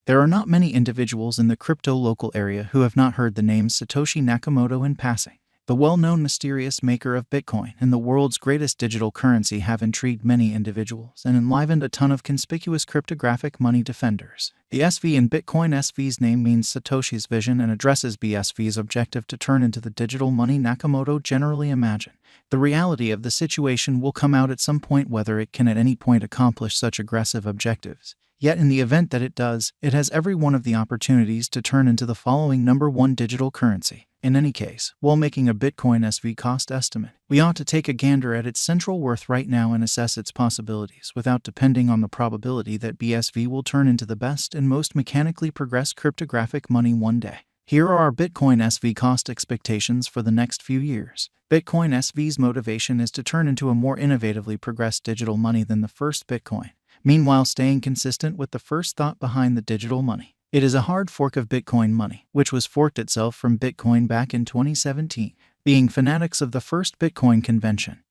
There are not many individuals in the crypto local area who have not heard the names Satoshi Nakamoto in passing. The well-known mysterious maker of Bitcoin and the world's greatest digital currency have intrigued many individuals and enlivened a ton of conspicuous cryptographic money defenders. The SV in Bitcoin SV's name means Satoshi's vision and addresses BSV's objective to turn into the digital money Nakamoto generally imagined. The reality of the situation will come out at some point whether it can at any point accomplish such aggressive objectives. Yet in the event that it does, it has every one of the opportunities to turn into the following number one digital currency. In any case, while making a Bitcoin SV cost estimate, we ought to take a gander at its central worth right now and assess its possibilities without depending on the probability that BSV will turn into the best and most mechanically progressed cryptographic money one day. Here are our Bitcoin SV cost expectations for the next few years. Bitcoin SV's motivation is to turn into a more innovatively progressed digital money than the first Bitcoin, meanwhile staying consistent with the first thought behind the digital money. It is a hard fork of Bitcoin money, which was forked itself from Bitcoin back in 2017, being fanatics of the first Bitcoin convention.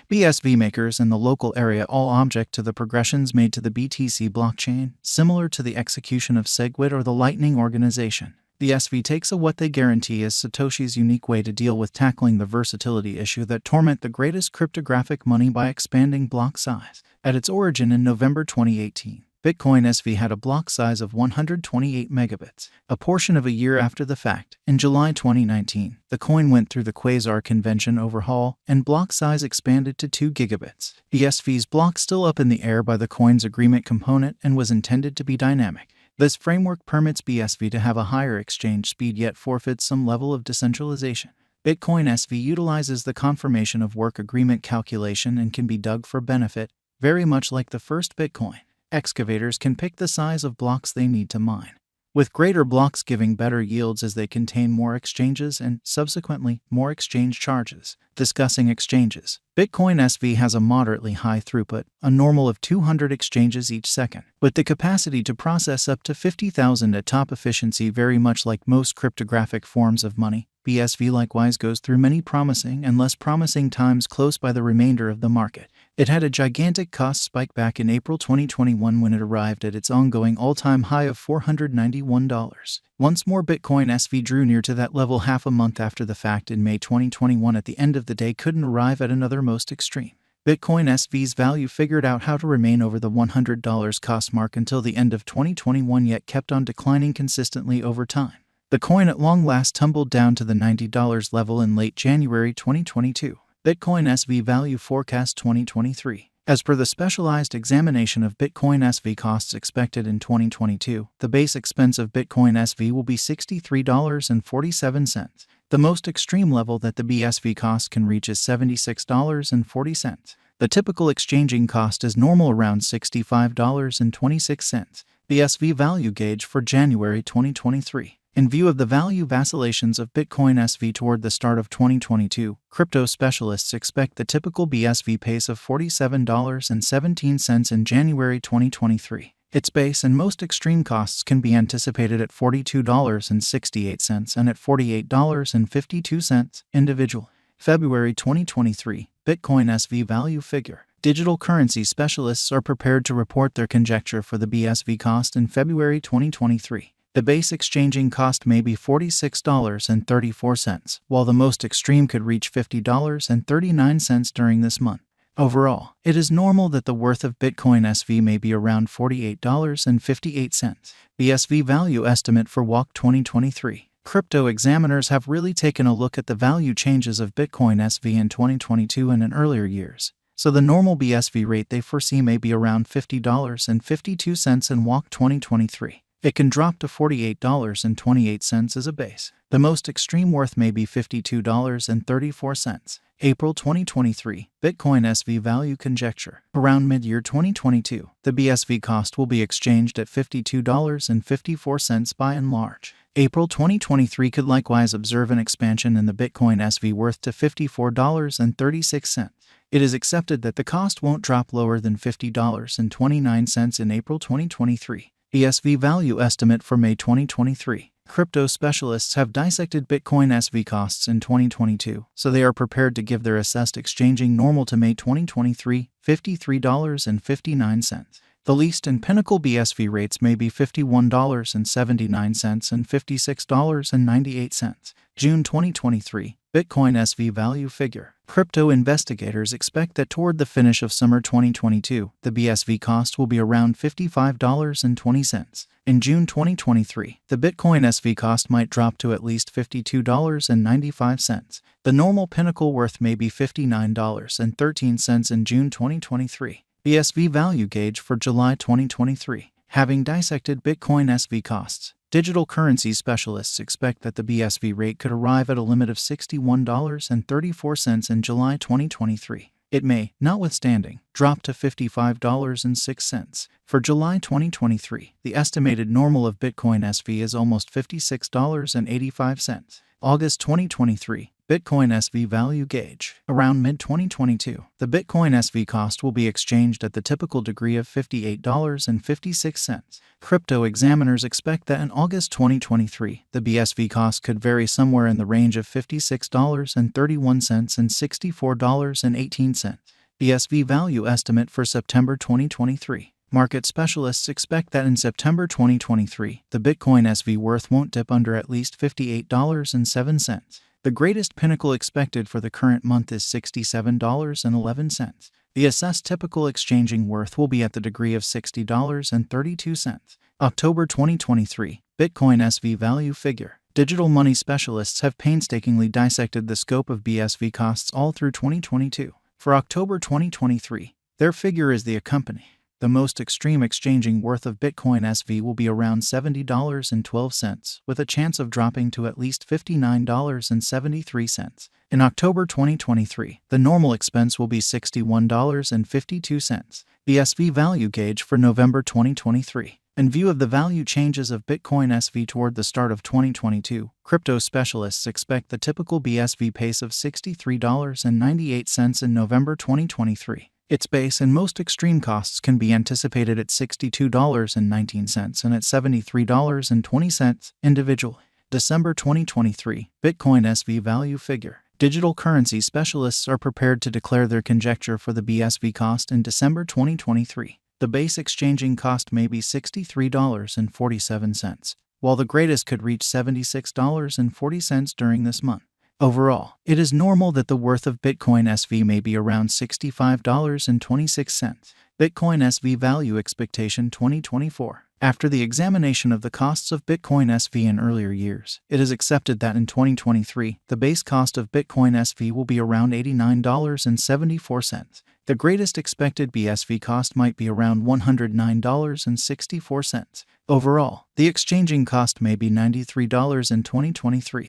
BSV makers in the local area all object to the progressions made to the BTC blockchain, similar to the execution of SegWit or the Lightning organization. The SV takes a what they guarantee is Satoshi's unique way to deal with tackling the versatility issue that torment the greatest cryptographic money by expanding block size. At its origin in November 2018, Bitcoin SV had a block size of 128 megabits. A portion of a year after the fact, in July 2019, the coin went through the Quasar convention overhaul and block size expanded to 2 gigabits. The SV's block still up in the air by the coin's agreement component and was intended to be dynamic. This framework permits BSV to have a higher exchange speed yet forfeits some level of decentralization. Bitcoin SV utilizes the confirmation of work agreement calculation and can be dug for benefit, very much like the first Bitcoin. Excavators can pick the size of blocks they need to mine, with greater blocks giving better yields as they contain more exchanges and, subsequently, more exchange charges. Discussing exchanges, Bitcoin SV has a moderately high throughput, a normal of 200 exchanges each second, with the capacity to process up to 50,000 at top efficiency. Very much like most cryptographic forms of money, BSV likewise goes through many promising and less promising times close by the remainder of the market. It had a gigantic cost spike back in April 2021 when it arrived at its ongoing all-time high of $491. Once more, Bitcoin SV drew near to that level half a month after the fact in May 2021. At the end of the day, couldn't arrive at another most extreme. Bitcoin SV's value figured out how to remain over the $100 cost mark until the end of 2021, yet kept on declining consistently over time. The coin at long last tumbled down to the $90 level in late January 2022. Bitcoin SV value forecast 2023. As per the specialized examination of Bitcoin SV costs expected in 2022, the base expense of Bitcoin SV will be $63.47. The most extreme level that the BSV cost can reach is $76.40. The typical exchanging cost is normal around $65.26. BSV value gauge for January 2023. In view of the value vacillations of Bitcoin SV toward the start of 2022, crypto specialists expect the typical BSV pace of $47.17 in January 2023. Its base and most extreme costs can be anticipated at $42.68 and at $48.52 individual. February 2023, Bitcoin SV value figure. Digital currency specialists are prepared to report their conjecture for the BSV cost in February 2023. The base exchanging cost may be $46.34, while the most extreme could reach $50.39 during this month. Overall, it is normal that the worth of Bitcoin SV may be around $48.58. BSV value estimate for WAC 2023. Crypto examiners have really taken a look at the value changes of Bitcoin SV in 2022 and in earlier years, so the normal BSV rate they foresee may be around $50.52 in WAC 2023. It can drop to $48.28 as a base. The most extreme worth may be $52.34. April 2023, Bitcoin SV value conjecture. Around mid-year 2022, the BSV cost will be exchanged at $52.54 by and large. April 2023 could likewise observe an expansion in the Bitcoin SV worth to $54.36. It is accepted that the cost won't drop lower than $50.29 in April 2023. BSV value estimate for May 2023. Crypto specialists have dissected Bitcoin SV costs in 2022, so they are prepared to give their assessed exchanging normal to May 2023, $53.59. The least and pinnacle BSV rates may be $51.79 and $56.98. June 2023, Bitcoin SV value figure. Crypto investigators expect that toward the finish of summer 2022, the BSV cost will be around $55.20. In June 2023, the Bitcoin SV cost might drop to at least $52.95. The normal pinnacle worth may be $59.13 in June 2023. BSV value gauge for July 2023. Having dissected Bitcoin SV costs, digital currency specialists expect that the BSV rate could arrive at a limit of $61.34 in July 2023. It may, notwithstanding, drop to $55.06. For July 2023, the estimated normal of Bitcoin SV is almost $56.85. August 2023, Bitcoin SV value gauge. Around mid-2022, the Bitcoin SV cost will be exchanged at the typical degree of $58.56. Crypto examiners expect that in August 2023, the BSV cost could vary somewhere in the range of $56.31 and $64.18. BSV value estimate for September 2023. Market specialists expect that in September 2023, the Bitcoin SV worth won't dip under at least $58.07. The greatest pinnacle expected for the current month is $67.11. The assessed typical exchanging worth will be at the degree of $60.32. October 2023, Bitcoin SV value figure. Digital money specialists have painstakingly dissected the scope of BSV costs all through 2022. For October 2023, their figure is the accompanying. The most extreme exchanging worth of Bitcoin SV will be around $70.12, with a chance of dropping to at least $59.73. In October 2023, the normal expense will be $61.52. BSV value gauge for November 2023. In view of the value changes of Bitcoin SV toward the start of 2022, crypto specialists expect the typical BSV pace of $63.98 in November 2023. Its base and most extreme costs can be anticipated at $62.19 and at $73.20 individually. December 2023, Bitcoin SV value figure. Digital currency specialists are prepared to declare their conjecture for the BSV cost in December 2023. The base exchanging cost may be $63.47, while the greatest could reach $76.40 during this month. Overall, it is normal that the worth of Bitcoin SV may be around $65.26. Bitcoin SV value expectation 2024. After the examination of the costs of Bitcoin SV in earlier years, it is accepted that in 2023, the base cost of Bitcoin SV will be around $89.74. The greatest expected BSV cost might be around $109.64. Overall, the exchanging cost may be $93 in 2023.